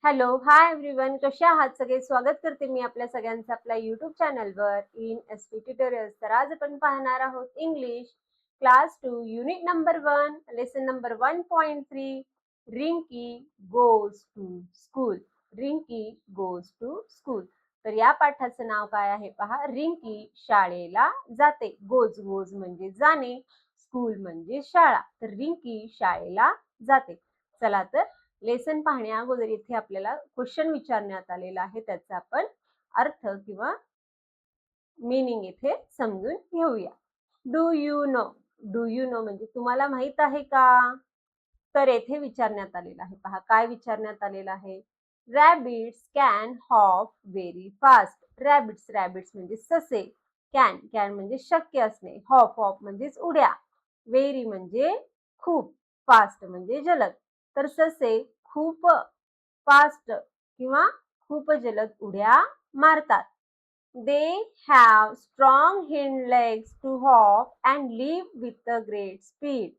Hello, hi everyone. कसे आहात सगळे? स्वागत करते मी आपल्या सगळ्यांचं आपल्या YouTube चॅनलवर इन एसपी ट्युटोरियल्स. तर आज आपण पाहणार आहोत English class 2 unit number 1 lesson number 1.3 Rinki goes to school. Rinki goes to school. तर या पाठाचं नाव काय आहे पहा. रिंकी शाळेला जाते. गोज गोज म्हणजे जाणे, स्कूल म्हणजे शाळा. तर रिंकी शाळेला जाते. चला तर लेसन पाहण्या अगोदर इथे आपल्याला क्वेश्चन विचारण्यात आलेला आहे, त्याचा आपण अर्थ किंवा मीनिंग इथे समजून घेऊया. Do you know. Do you know म्हणजे तुम्हाला माहित आहे का? तर येथे विचारण्यात आलेलं आहे. पहा काय विचारण्यात आलेलं आहे. Rabbit's can hop very fast. Rabbit's rabbit's म्हणजे ससे. कॅन कॅन म्हणजे शक्य असणे. हॉप हॉप म्हणजेच उड्या. व्हेरी म्हणजे खूप. फास्ट म्हणजे जलद. तर ससे खूप फास्ट किंवा खूप जलद उड्या मारतात. They have strong hind legs to hop and leap with a great speed.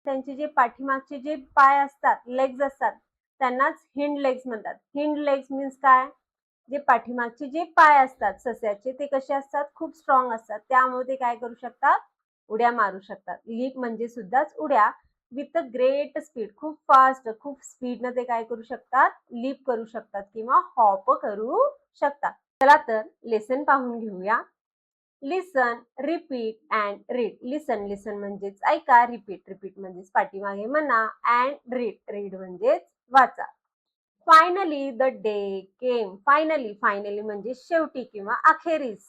त्यांचे जे पाठीमागचे जे पाय असतात, लेग्स असतात, त्यांनाच हिंड लेग्स म्हणतात. हिंड लेग्स मीन्स काय? जे पाठीमागचे जे पाय असतात सस्याचे ते कसे असतात? खूप स्ट्रॉंग असतात. त्यामुळे ते काय करू शकतात? उड्या मारू शकतात. लीप म्हणजे सुद्धाच उड्या. विथ अ ग्रेट स्पीड, खूप फास्ट, खूप स्पीडनं ते काय करू शकतात? लीप करू शकतात किंवा हॉप करू शकतात. चला तर लेसन पाहून घेऊया. लिसन, रिपीट अँड रीड. लिसन लिसन म्हणजेच ऐका, रिपीट रिपीट म्हणजेच पाठीमागे म्हणा, अँड रीड रीड म्हणजेच वाचा. Finally the day came. Finally finally म्हणजे शेवटी किंवा अखेरीस.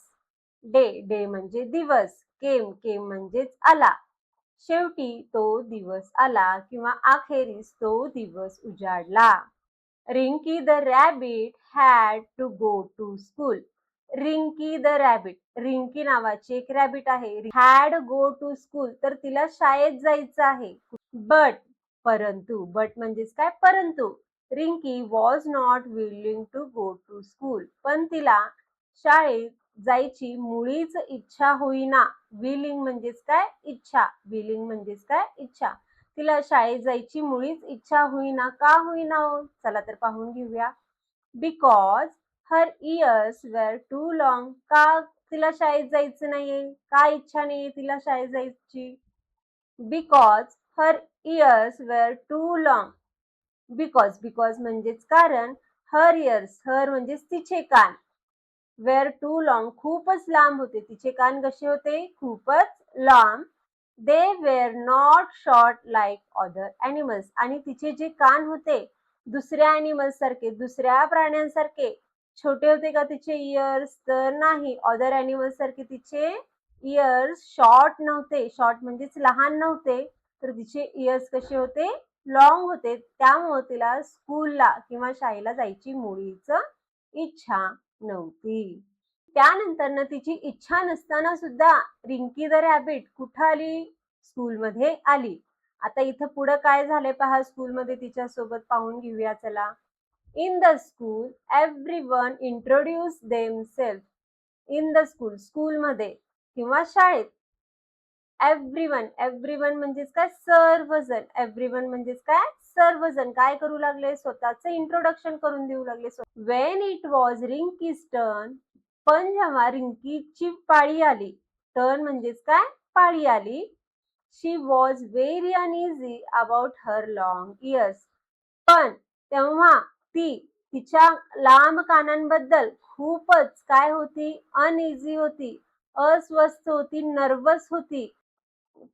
डे डे म्हणजे दिवस. केम केम म्हणजेच आला. शेवटी तो दिवस आला किंवा अखेरीस तो दिवस उजाडला. Rinki the rabbit had to go to school. Rinki the rabbit. Rinki नावाची एक रॅबिट आहे. हॅड गो टू स्कूल तर तिला शाळेत जायचं आहे. बट परंतु. बट म्हणजेच काय? परंतु. Rinki was not willing to go to school. पण तिला शाळेत जायची मुळीच इच्छा होईना. विलिंग म्हणजेच काय? इच्छा. विलिंग म्हणजेच काय? इच्छा. तिला शाळेत जायची मुळीच इच्छा होईना. का होईना हो? चला तर पाहून घेऊया. Because her ears were too long. का तिला शाळेत जायचं नाहीये? का इच्छा नाहीये तिला शाळेत जायची? Because her ears were too long. Because because म्हणजेच कारण. हर इयर्स हर म्हणजेच तिचे कान. वेर टू लॉंग खूपच लांब होते. तिचे कान कसे होते? खूपच लांब. They were not short like other animals. आणि तिचे जे कान होते दुसऱ्या ॲनिमल्स सारखे, दुसऱ्या प्राण्यांसारखे छोटे होते का तिचे इयर्स? तर नाही. अदर ॲनिमल्स सारखे तिचे इयर्स शॉर्ट नव्हते. शॉर्ट म्हणजेच लहान नव्हते. तर तिचे इयर्स कसे होते? लॉंग होते. त्यामुळे तिला स्कूलला किंवा शाळेला जायची मुळीच इच्छा नव्हती. त्यानंतर तिची इच्छा नसताना सुद्धा रिंकी द रॅबिट कुठं आली? स्कूलमध्ये आली. आता इथं पुढं काय झालंय पहा. स्कूलमध्ये तिच्या सोबत पाहून घेऊया चला. In the school everyone introduce themselves. In the school स्कूलमध्ये किंवा शाळेत. एव्हरीवन एव्हरीवन म्हणजेच काय? सर्वजण. एव्हरीवन म्हणजेच काय? सर्वजण काय करू लागले? स्वतःचं इंट्रोडक्शन करून देऊ लागले. When it was Rinky's turn. पण जेव्हा रिंकीची पाळी आली. टर्न म्हणजेच काय? पाळी आली. She was very uneasy about her long ears. पण तेव्हा ती तिच्या लांब कानांबद्दल खूपच काय होती? अनइझी होती, अस्वस्थ होती, नर्वस होती.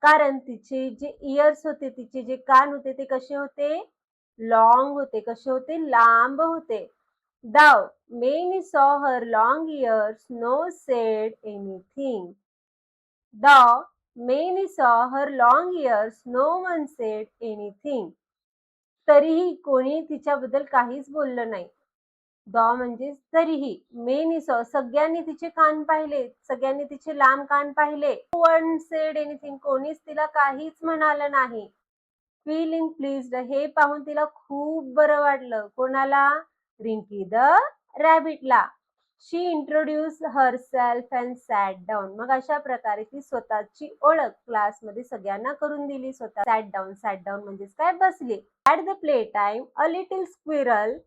कारण तिचे जे इयर्स होते, तिचे जे कान होते ते कसे होते? लॉंग होते. कसे होते? लांब होते. Thou, many saw her long ears, no said anything. Thou, many saw her long ears, no one said anything. तरीही कोणी तिच्याबद्दल काहीच बोललं नाही. दॉ म्हणजे तरीही. मेनी सॉ सगळ्यांनी तिचे कान पाहिले. सगळ्यांनी तिचे लांब कान पाहिले. वन सेड एनिथिंग कोणीच तिला काहीच म्हणालं नाही. फीलिंग प्लीज्ड हे पाहून तिला खूप बरं वाटलं. कोणाला? रिंकी द रॅबिटला. She introduce herself and sat down. मग अशा प्रकारे ती स्वतःची ओळख क्लासमध्ये सगळ्यांना करून दिली. स्वतः सॅट डाऊन. सॅट डाऊन म्हणजेच काय? बसली. At the play time a little squirrel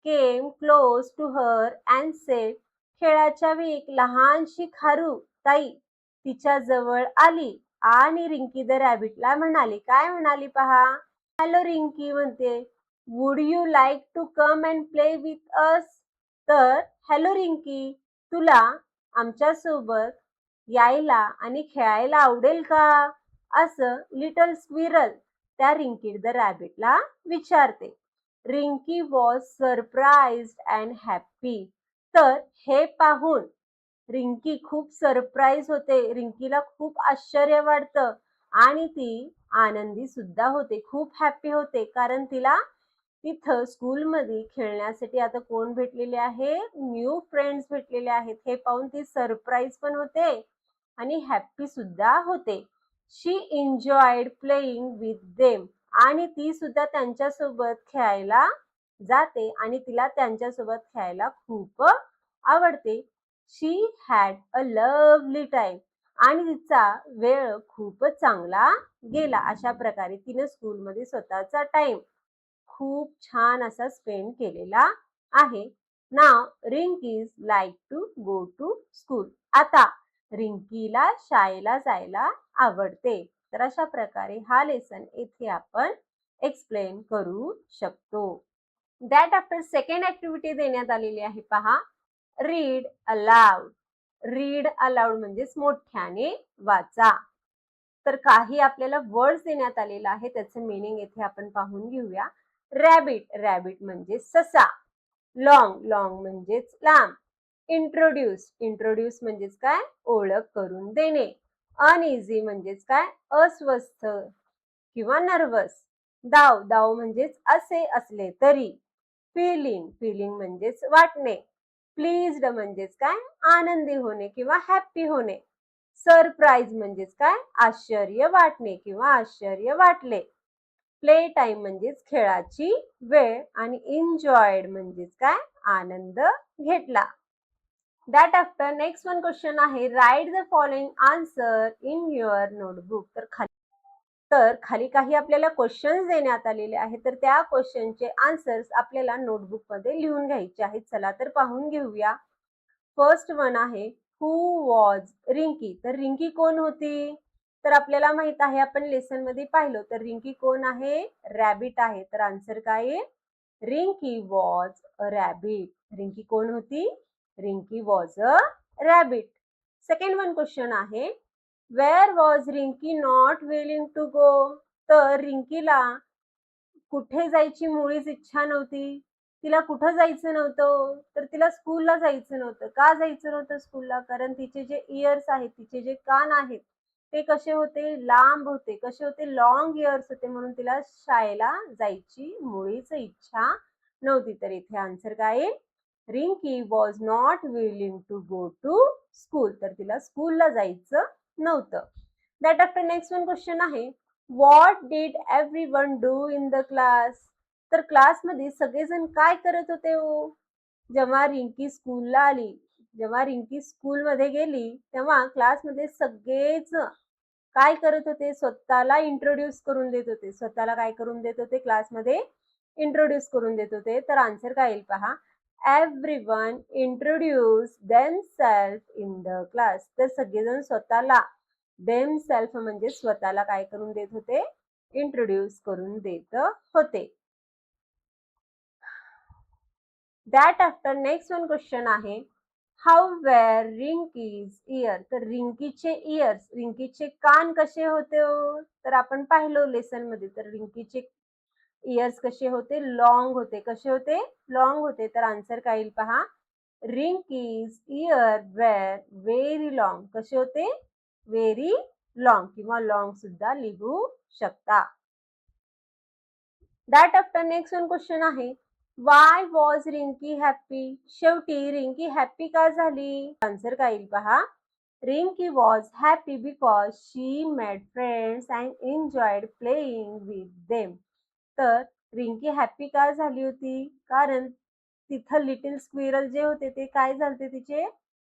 came close to her and said, खेळाच्या वेळी एक लहानशी खारू ताई तिच्या जवळ आली आणि रिंकी द रॅबिटला म्हणाली. काय म्हणाली पहा. हॅलो रिंकी म्हणते. Would you like to come and play with us? तर हॅलो रिंकी, तुला आमच्यासोबत यायला आणि खेळायला आवडेल का? असं लिटल स्क्विरल त्या रिंकी द रॅबिटला विचारते. Rinki was surprised and happy. तर हे पाहून रिंकी खूप सरप्राईज होते. रिंकीला खूप आश्चर्य वाटतं आणि ती आनंदी सुद्धा होते. खूप हॅप्पी होते कारण तिला तिथं स्कूलमध्ये खेळण्यासाठी आता कोण भेटलेले आहे? न्यू फ्रेंड्स भेटलेले आहेत. हे पाहून ती सरप्राईज पण होते आणि हॅप्पी सुद्धा होते. शी एन्जॉयड प्लेइंग विथ देम. आणि ती सुद्धा त्यांच्यासोबत खेळायला जाते आणि तिला त्यांच्यासोबत खेळायला खूप आवडते. शी हॅड अ लवली टाइम. आणि तिचा वेळ खूपच चांगला गेला. अशा प्रकारे तिने स्कूलमध्ये स्वतःचा टाइम खूप छान असा स्पेंड केलेला आहे. नाव Rinky's like to go to school. आता रिंकीला शाळेला जायला आवडते. तर अशा प्रकारे हा लेसन येथे आपण एक्सप्लेन करू शकतो. दॅट आफ्टर सेकंड ऍक्टिव्हिटी देण्यात आलेली आहे पहा. Read aloud. रीड अलाउड म्हणजेच मोठ्याने वाचा. तर काही आपल्याला वर्ड्स देण्यात आलेला आहे, त्याचं मीनिंग येथे आपण पाहून घेऊया. रॅबिट. रॅबिट म्हणजे ससा. लॉंग. लॉंग म्हणजेच लांब. इंट्रोड्यूस. इंट्रोड्यूस म्हणजेच काय? ओळख करून देणे. अनइझी म्हणजेच काय? अस्वस्थ किंवा नर्वस. दाव. दाव म्हणजेच असे असले तरी. फीलिंग. फीलिंग म्हणजेच वाटणे. प्लीज्ड म्हणजेच काय? आनंदी होणे किंवा हॅप्पी होणे. सरप्राईज म्हणजेच काय? आश्चर्य वाटणे किंवा आश्चर्य वाटले. प्ले टाइम म्हणजेच खेळाची वेळ आणि एन्जॉयड म्हणजेच काय? आनंद घेतला. That after next one question आहे. Write the following answer in your notebook. तर खाली काही आपल्याला क्वेश्चन्स देण्यात आलेले आहेत. तर त्या क्वेश्चनचे आन्सर्स आपल्याला नोटबुक मध्ये लिहून घ्यायचे आहेत. चला तर पाहून घेऊया. फर्स्ट वन आहे. हु वॉज रिंकी. तर रिंकी कोण होती? तर आपल्याला माहित आहे, आपण लेसन मध्ये पाहिलं. तर रिंकी कोण आहे? रॅबिट आहे. तर आन्सर काय आहे? Rinky was a rabbit. Rinky कोण होती? Rinky was a rabbit. Second one question आहे. Where was Rinky not willing to go. तर रिंकीला कुठे जायची मुळीच इच्छा नव्हती. तिला कुठं जायचं नव्हतं? तर तिला स्कूलला जायचं नव्हतं. का जायचं नव्हतं स्कूलला? कारण तिचे जे इयर्स आहेत, तिचे जे कान आहेत, ते कसे होते? लांब होते. कसे होते? लॉंग इयर्स होते. म्हणून तिला शाळेला जायची मुळीच इच्छा नव्हती. तर इथे आन्सर काय आहे? Rinky was not willing to go to school. तर तिला स्कूलला जायचं नव्हतं. That after next one question आहे. What did everyone do in the class. तर क्लासमध्ये सगळेजण काय करत होते हो? जेव्हा रिंकी स्कूलला आली, जेव्हा रिंकी स्कूलमध्ये गेली, तेव्हा क्लासमध्ये सगळेच काय करत होते? स्वतःला इंट्रोड्यूस करून देत होते. स्वतःला काय करून देत होते? क्लासमध्ये इंट्रोड्यूस करून देत होते. तर आन्सर काय येईल पहा. Everyone introduce themselves in the class. तर सगळेजण स्वतःला देमसेल्फ म्हणजे स्वतःला काय करून देत होते? इंट्रोड्यूस करून देत होते. That after next one question आहे. How were Rinky's ear. तर रिंकीचे इयर्स, रिंकीचे कान कसे होते हो? तर आपण पाहिलो लेसन मध्ये. तर रिंकीचे इयर्स कसे होते? लॉंग होते. कसे होते? लॉंग होते. तर आन्सर काय येईल पहा. Rinky's ear were very long. कसे होते? व्हेरी लॉंग किंवा लॉंग सुद्धा लिहू शकता. That after next one question आहे. Why was Rinky happy. शेवटी रिंकी हॅप्पी का झाली? आन्सर काय येईल पहा. Rinky was happy because she made friends and enjoyed playing with them. तर रिंकी हॅप्पी का झाली होती? कारण तिथं लिटिल स्क्विरल जे होते ते काय झाले? तिचे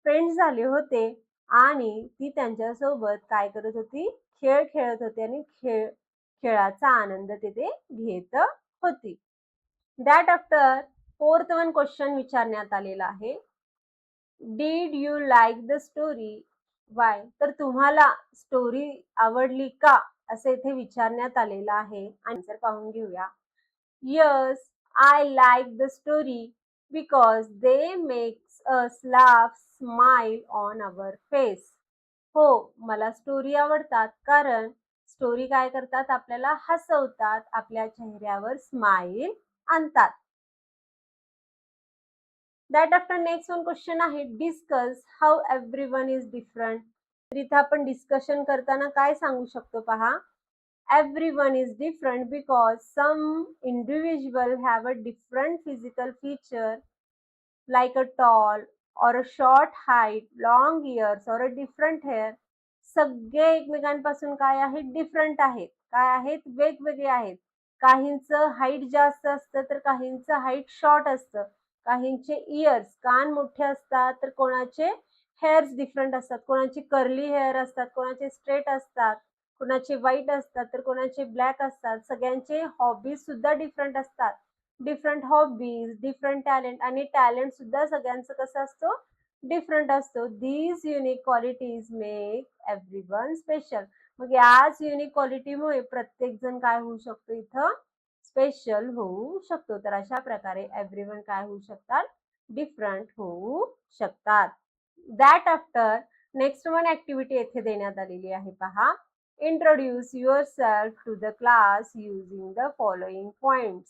फ्रेंड्स झाले होते आणि ती त्यांच्यासोबत काय करत होती? खेळ खेळत होती आणि खेळाचा आनंद तिथे घेत होती. That after fourth one question विचारण्यात आलेला आहे. Did you like the story? Y? तर तुम्हाला स्टोरी आवडली का? असं इथे विचारण्यात आलेलं आहे. आन्सर पाहून घेऊया. Yes, I like the story because they makes us laugh, smile on our face. हो, मला स्टोरी आवडतात कारण स्टोरी काय करतात? आपल्याला हसवतात, आपल्या चेहऱ्यावर स्माइल आणतात. That after next one question आहे discuss how everyone is different. तर इथं आपण डिस्कशन करताना काय सांगू शकतो पहा. Everyone is different because some individual have a different physical feature like a tall or a short height, long ears or a different hair. सगळे एकमेकांपासून काय आहेत? डिफरंट आहेत. काय आहेत? वेगवेगळे आहेत. काहींचं हाईट जास्त असतं तर काहींचं हाईट शॉर्ट असतं. काहींचे इयर्स कान मोठे असतात तर कोणाचे हेअर्स डिफरंट असतात. कोणाची कर्ली हेअर असतात, कोणाचे स्ट्रेट असतात, कोणाचे व्हाईट असतात तर कोणाचे ब्लॅक असतात. सगळ्यांचे हॉबीज सुद्धा डिफरंट असतात. डिफरंट हॉबीज, डिफरंट टॅलेंट आणि टॅलेंट सुद्धा सगळ्यांचं कसं असतो? डिफरंट असतो. These unique qualities make everyone special. मग याच युनिक क्वालिटीमुळे प्रत्येक जण काय होऊ शकतो इथं? स्पेशल होऊ शकतो. तर अशा प्रकारे एव्हरीवन काय होऊ शकतात? डिफरंट होऊ शकतात. That after next one activity येथे देण्यात आलेली आहे पहा. Introduce yourself to the class using the following points.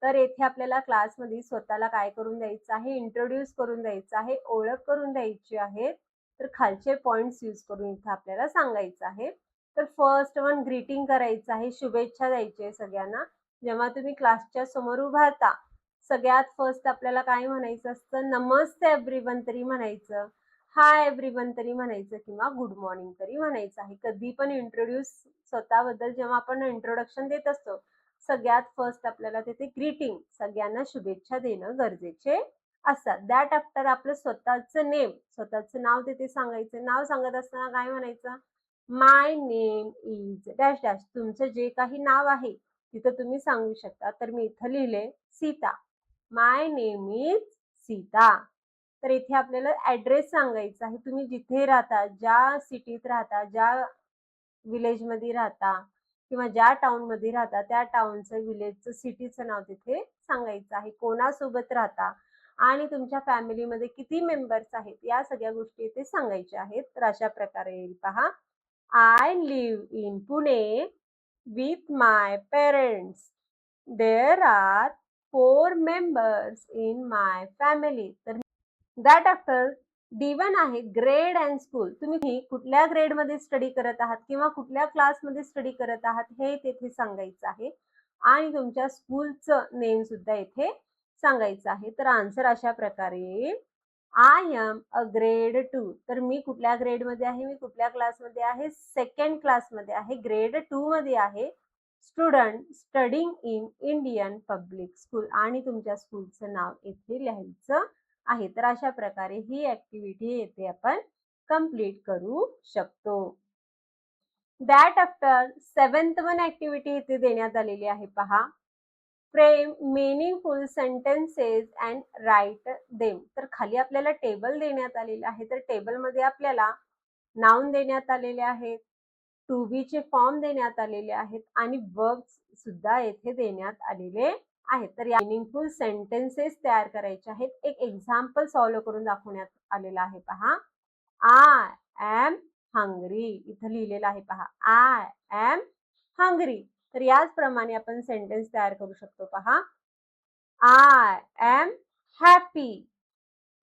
तर येथे आपल्याला क्लासमध्ये स्वतःला काय करून द्यायचं आहे? इंट्रोड्यूस करून द्यायचं आहे, ओळख करून द्यायची आहे. तर खालचे पॉइंट्स यूज करून इथं आपल्याला सांगायचं आहे. तर फर्स्ट वन ग्रीटिंग करायचं आहे, शुभेच्छा द्यायची आहे सगळ्यांना. जेव्हा तुम्ही क्लासच्या समोर उभारता सगळ्यात फर्स्ट आपल्याला काय म्हणायचं असतं? नमस्ते एव्हरीवन तरी म्हणायचं, हाय एव्हरीवन तरी म्हणायचं किंवा गुड मॉर्निंग तरी म्हणायचं आहे. कधी पण इंट्रोड्यूस स्वतःबद्दल जेव्हा आपण इंट्रोडक्शन देत असतो सगळ्यात फर्स्ट आपल्याला तिथे ग्रीटिंग सगळ्यांना शुभेच्छा देणं गरजेचे असतात. दॅट आफ्टर आपलं स्वतःचं नेम, स्वतःचं नाव तिथे सांगायचं. नाव सांगत असताना काय म्हणायचं? माय नेम इज डॅश डॅश. तुमचं जे काही नाव आहे तिथं तुम्ही सांगू शकता. तर मी इथं लिहिले सीता. माय नेम इज सीता. तर इथे आपल्याला ऍड्रेस सांगायचा आहे. तुम्ही जिथे राहता, ज्या सिटीत राहता, ज्या विलेजमध्ये राहता किंवा ज्या टाउनमध्ये राहता त्या टाउनचं, विलेजचं, सिटीचं नाव तिथे सांगायचं आहे. कोणासोबत राहता आणि तुमच्या फॅमिलीमध्ये किती मेंबर्स आहेत या सगळ्या गोष्टी इथे सांगायच्या आहेत. तर अशा प्रकारे येईल पहा. I live in Pune with my parents. There are 4 members in my family. तर दॅट आफ्टर D1 आहे ग्रेड अँड स्कूल. तुम्ही कुठल्या ग्रेडमध्ये स्टडी करत आहात किंवा कुठल्या क्लासमध्ये स्टडी करत आहात हे तिथे सांगायचं आहे आणि तुमच्या स्कूलचं नेम सुद्धा इथे सांगायचं आहे. तर आन्सर अशा प्रकारे येईल. I am a grade 2. तर मी कुठल्या ग्रेडमध्ये आहे? मी कुठल्या क्लासमध्ये आहे? सेकंड क्लासमध्ये आहे. ग्रेड 2 मध्ये आहे. Student studying in Indian public school आणि तुमच्या स्कूलचं नाव इथे लिहायचं आहे. तर अशा प्रकारे ही ऍक्टिव्हिटी येथे आपण कंप्लीट करू शकतो. That after seventh one activity इथे देण्यात आलेली आहे पहा. Frame meaningful sentences and write them. तर खाली आपल्याला टेबल देण्यात आलेलं आहे. तर टेबलमध्ये आपल्याला नाउन देण्यात आलेले आहेत, टू बी चे फॉर्म देण्यात आलेले आहेत आणि वर्ब्स सुद्धा येथे देण्यात आलेले आहेत. तर या मीनिंगफुल सेंटेन्सेस तयार करायचे आहेत. एक एक्झाम्पल सॉल्व्ह करून दाखवण्यात आलेला आहे पहा. I am hungry. इथं लिहिलेलं आहे पहा. I am hungry. तर याचप्रमाणे आपण सेंटेन्स तयार करू शकतो पहा. I am happy.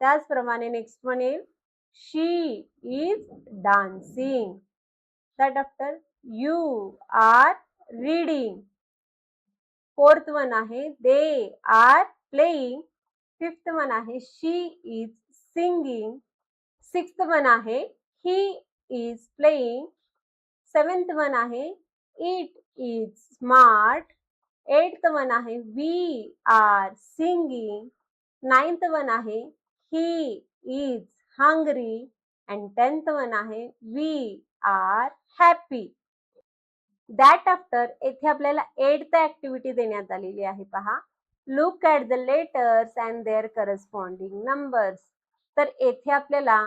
त्याचप्रमाणे नेक्स्ट वन येईल she is dancing. That after you are reading. Fourth one आहे they are playing. Fifth one आहे she is singing. Sixth one आहे he is playing. Seventh one आहे it is smart. Eighth one आहे we are singing. Ninth one आहे he is hungry. And 10th one आहे we are happy. That after येथे आपल्याला 8th activity देण्यात आलेली आहे पहा. Look at the letters and their corresponding numbers. तर येथे आपल्याला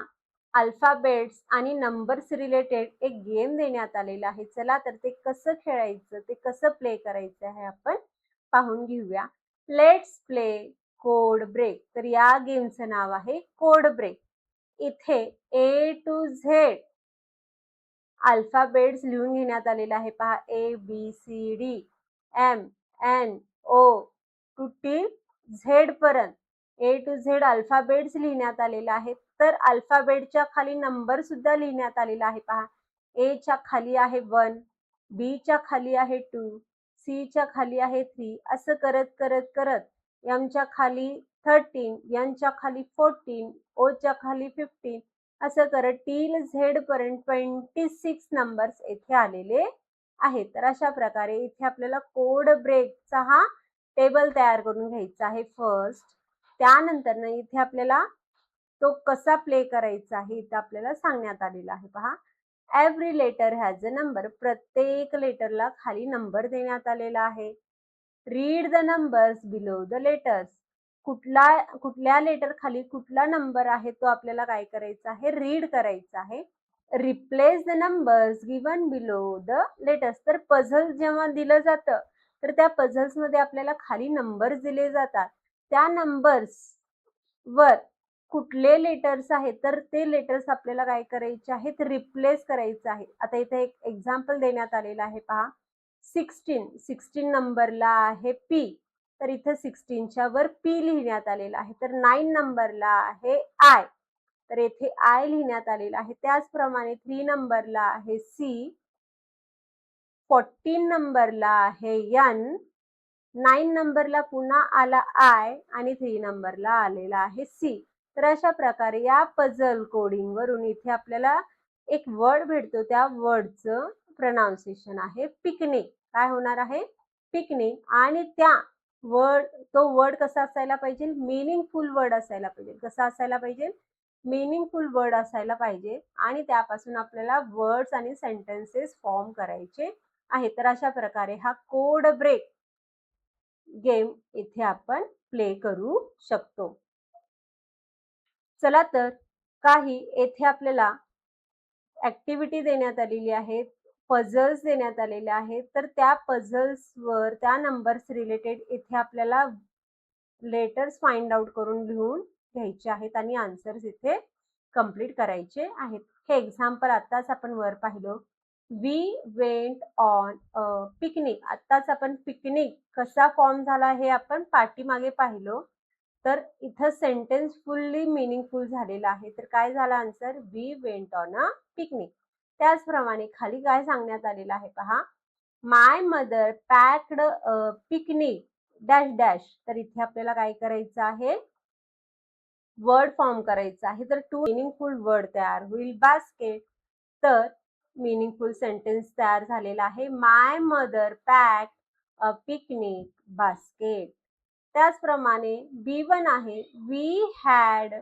अल्फाबेट्स आणि नंबर्स रिलेटेड एक गेम देण्यात आलेला आहे. चला तर ते कसं खेळायचं, ते कसं प्ले करायचं आहे आपण पाहून घेऊया. Let's play code break. तर या गेमचं नाव आहे कोड ब्रेक. इथे A to Z अल्फाबेट्स लिहून घेण्यात आलेला आहे. पहा ABCD MNO to till Z पर्यंत A to Z अल्फाबेट्स लिहिण्यात आलेला आहे. तर अल्फाबेटच्या खाली नंबर सुद्धा लिहिण्यात आलेला आहे. पहा A च्या खाली आहे 1, B च्या खाली आहे 2, C च्या खाली आहे 3, असं करत करत करत M च्या खाली 13, N च्या खाली 14, O च्या खाली 15, असं करत टिल झेड पर्यंत 26 नंबर्स येथे आलेले आहेत. तर अशा प्रकारे इथे आपल्याला कोड ब्रेकचा हा टेबल तयार करून घ्यायचा आहे फर्स्ट. त्यानंतर इथे आपल्याला तो कसा प्ले करायचा आहे इथे आपल्याला सांगण्यात आलेला आहे. पहा every letter has a number. प्रत्येक लेटरला खाली नंबर देण्यात आलेला आहे. Read the numbers below the letters. कुठल्या लेटर खाली कुठला नंबर आहे तो आपल्याला काय करायचा आहे, रीड करायचा आहे. Replace the numbers given below the letters. तर पझल जेव्हा दिलं जातं तर त्या पझल्स मध्ये आपल्याला खाली नंबर्स दिले जातात. त्या नंबर्स वर कुठले लेटर्स आहेत तर ते लेटर्स आपल्याला काय करायचे आहेत, रिप्लेस करायचे आहे. आता इथे एक एक्झाम्पल देण्यात आलेलं आहे. पहा 16 नंबरला आहे P. तर इथे 16च्या वर P लिहिण्यात आलेला आहे. तर 9 नंबरला आहे I. तर येथे I लिहिण्यात आलेला आहे. त्याचप्रमाणे 3 नंबरला आहे C, 14 नंबरला आहे N, 9 नंबरला पुन्हा आला I आणि 3 नंबरला आलेला आहे C. तर अशा प्रकारे या पझल कोडिंग वरून इथे आपल्याला एक वर्ड भेटतो. त्या वर्डचं प्रोनाउन्सिएशन आहे पिकनिक. काय होणार आहे, पिकनिक. आणि तो वर्ड कसा असायला पाहिजे, मीनिंगफुल वर्ड असायला पाहिजे. कसा असायला पाहिजे, मीनिंगफुल वर्ड असायला पाहिजे. आणि त्यापासून आपल्याला वर्ड्स आणि सेंटेन्सेस फॉर्म करायचे आहे. तर अशा प्रकारे हा कोड ब्रेक गेम इथे आपण प्ले करू शकतो. चला तर काही येथे आपल्याला ऍक्टिव्हिटी देण्यात आलेली आहे, पझल्स देण्यात आलेले आहेत. तर त्या पझल्सवर त्या नंबर्स रिलेटेड इथे आपल्याला लेटर्स फाइंड आउट करून लिहून घ्यायचे आहेत आणि आन्सर्स इथे कंप्लीट करायचे आहेत. हे एक्झाम्पल आताच आपण वर पाहिलं. We went on a picnic. आताच आपण पिकनिक कसा फॉर्म झाला हे आपण पाठीमागे पाहिलं. तर इथं सेंटेन्स फुल्ली मिनिंगफुल झालेला आहे. तर काय झाला answer, we went on a picnic. त्याचप्रमाणे खाली काय सांगण्यात आलेलं आहे पहा, my mother packed a picnic dash dash. तर इथे आपल्याला काय करायचं आहे, वर्ड फॉर्म करायचा आहे. तर टू मिनिंगफुल वर्ड तयार होईल. बास्केट, तर मिनिंगफुल सेंटेन्स तयार झालेला आहे. My mother packed a picnic basket. त्याचप्रमाणे B1 आहे, we had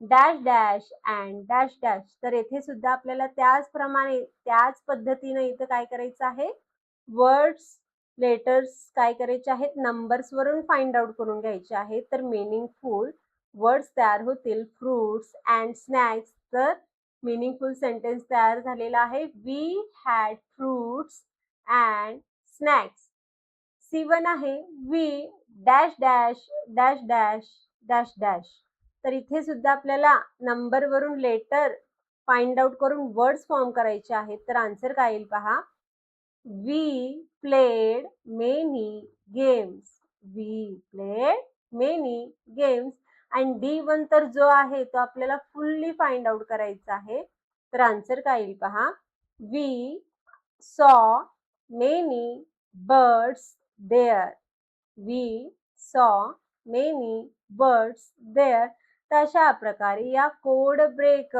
dash dash and dash dash. तर येथे सुद्धा आपल्याला त्याचप्रमाणे त्याच पद्धतीने इथं काय करायचं आहे, वर्ड्स लेटर्स काय करायचे आहेत, नंबर्स वरून फाइंड आउट करून घ्यायचे आहेत. तर मीनिंगफुल वर्ड्स तयार होतील. Fruits and snacks. तर मीनिंगफुल सेंटेन्स तयार झालेला आहे. We had fruits and snacks. C1 आहे, we dash dash dash dash dash dash. तर इथे सुद्धा आपल्याला नंबर वरून लेटर फाइंड आउट करून वर्ड्स फॉर्म करायचे आहेत. तर आन्सर काय येईल पहा, we played many games. We played many games. आणि D1 तर जो आहे तो आपल्याला फुल्ली फाइंड आउट करायचा आहे. तर आन्सर काय येईल पहा, वी सॉ मेनी बर्ड्स देअर. वी सॉ मेनी बर्ड्स देअर. तर अशा प्रकारे या कोड ब्रेक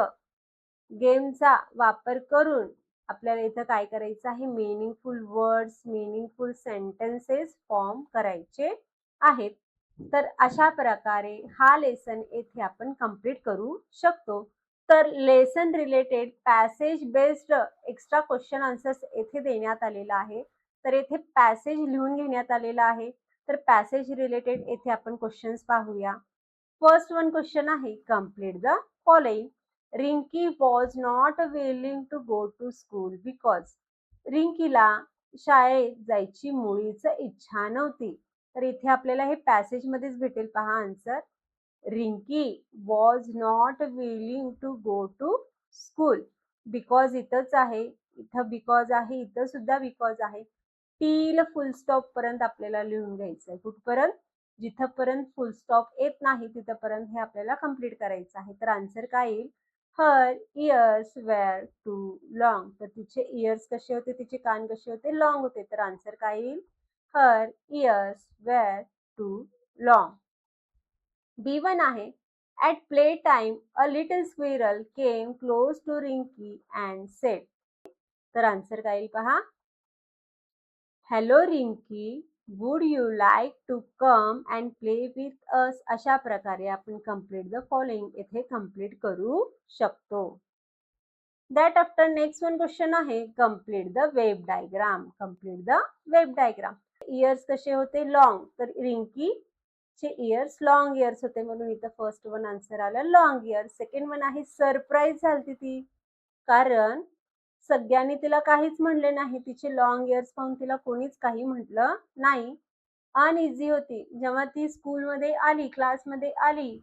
गेमचा वापर करून आपल्याला इथं काय करायचं आहे, meaningful words, meaningful sentences form करायचे आहेत. तर अशा प्रकारे हा लेसन येथे आपण कंप्लीट करू शकतो. तर lesson related passage based extra question answers येथे देण्यात आलेला आहे. तर येथे पॅसेज लिहून घेण्यात आलेला आहे. तर पॅसेज रिलेटेड येथे आपण क्वेश्चन्स पाहूया. फर्स्ट वन क्वेश्चन आहे, complete the following. Rinky was not willing to go to school because. रिंकीला शाळेत जायची मुळीच इच्छा नव्हती. तर इथे आपल्याला हे पॅसेज मध्येच भेटेल, पहा answer. Rinki was not willing to go to school. Because इथंच आहे, इथं बिकॉज आहे, इथं सुद्धा बिकॉज आहे. टील फुल स्टॉप पर्यंत आपल्याला लिहून घ्यायचं आहे. कुठपर्यंत? जिथपर्यंत फुल स्टॉप येत नाही तिथपर्यंत हे आपल्याला कंप्लीट करायचं आहे. तर आन्सर काय येईल? Her ears were too long. तर तिचे इयर्स कसे होते, तिचे कान कसे होते? लॉंग होते. तर आन्सर काय येईल? Her ears were too long. B1 आहे, at play time a little squirrel came close to Rinky and said. तर आन्सर काय येईल पहा. Hello Rinky, would you like to come and play with us. अशा प्रकारे आपण कंप्लीट द फॉलोइंग येथे complete करू शकतो. That after next one question आहे, complete the web diagram. Complete the web diagram. Ears कसे होते? लॉंग. तर रिंकी चे इयर्स लॉंग इयर्स होते, म्हणून इथं फर्स्ट वन आन्सर आलं, लॉंग इयर्स. सेकंड वन आहे, सरप्राईज झाली ती, कारण सगळ्यांनी तिला काहीच म्हणले नाही. तिचे लॉंग इयर्स पाहून तिला कोणीच काही म्हटलं नाही. अनइझी होती. जेव्हा ती स्कूलमध्ये आली, क्लासमध्ये आली,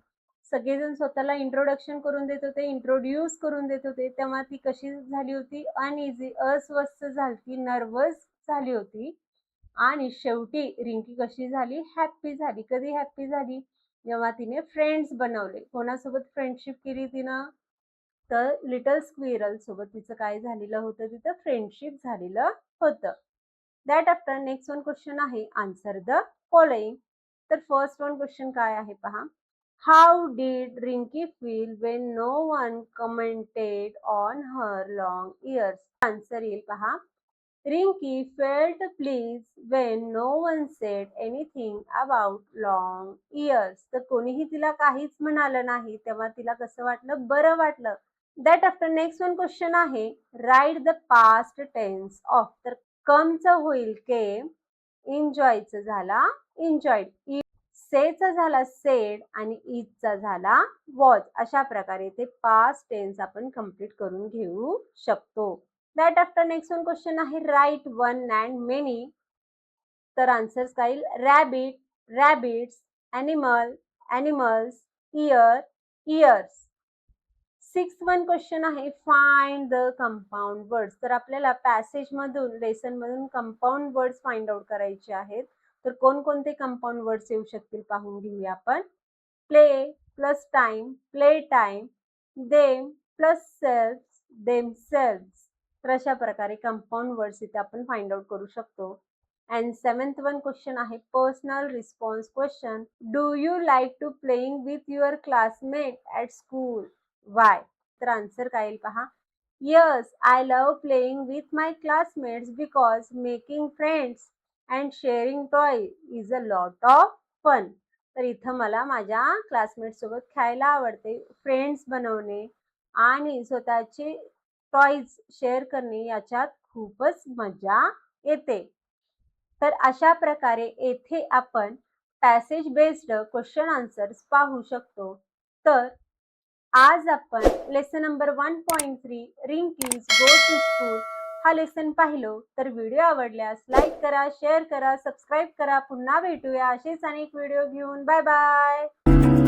सगळेजण स्वतःला इंट्रोडक्शन करून देत होते, इंट्रोड्यूस करून देत होते, तेव्हा ती कशी झाली होती? अनइझी, अस्वस्थ झाली, नर्वस झाली होती. आणि शेवटी रिंकी कशी झाली? हॅप्पी झाली. कधी हॅप्पी झाली? जेव्हा तिने फ्रेंड्स बनवले. कोणासोबत फ्रेंडशिप केली तिनं? तर लिटल स्क्विरल सोबत तिचं काय झालेलं होतं? तिथं फ्रेंडशिप झालेलं होतं. That after next one question आहे, आन्सर द फॉलोइंग. तर फर्स्ट वन क्वेश्चन काय आहे पहा. How did Rinki feel when no one commented on her long ears. Answer येईल पहा. Rinki felt please when no one said anything about long ears. तर कोणीही तिला काहीच म्हणालं नाही, तेव्हा तिला कसं वाटलं? बरं वाटलं. That after next one question आहे, write the past tense of. तर कमचं होईल केम, एन्जॉयचं झाला एन्जॉयड, सेचा झाला सेड आणि इजचा झाला वॉज. अशा प्रकारे ते पास्ट टेन्स आपण कंप्लीट करून घेऊ शकतो. That after next one question आहे, राईट वन अँड मेनी. तर आन्सर्स काय येईल? Rabbit, rabbit's, animal, animals, year, years. Sixth one question आहे, फाइंड द कंपाऊंड वर्ड्स. तर आपल्याला पॅसेजमधून, लेसनमधून कंपाऊंड वर्ड्स फाइंड आउट करायचे आहेत. तर कोणकोणते कंपाऊंड वर्ड्स येऊ शकतील पाहून घेऊया आपण. Play plus time, play time. Them plus self, them selves. तर अशा प्रकारे कंपाऊंड वर्ड्स इथे आपण फाइंड आउट करू शकतो. अँड सेवन्थ वन क्वेश्चन आहे, personal response question. Do you like to playing with your classmate at school? Why? तर answer काय येईल पहा. Yes, I love playing with my classmates because making friends and sharing toy is a lot of fun. तर इथं मला माझ्या classmate सोबत खेळायला आवडते, फ्रेंड्स बनवणे आणि स्वतःचे टॉयज शेअर करणे याच्यात खूपच मजा येते. तर अशा प्रकारे येथे आपण पॅसेज बेस्ड क्वेश्चन आन्सर्स पाहू शकतो. तर आज आपण lesson number 1.3 Rinky's go to school हा लेसन पाहिलो. तर व्हिडिओ आवडल्यास लाईक करा, शेअर करा, सबस्क्राईब करा. पुन्हा भेटूया असेच अनेक व्हिडिओ घेऊन. Bye bye.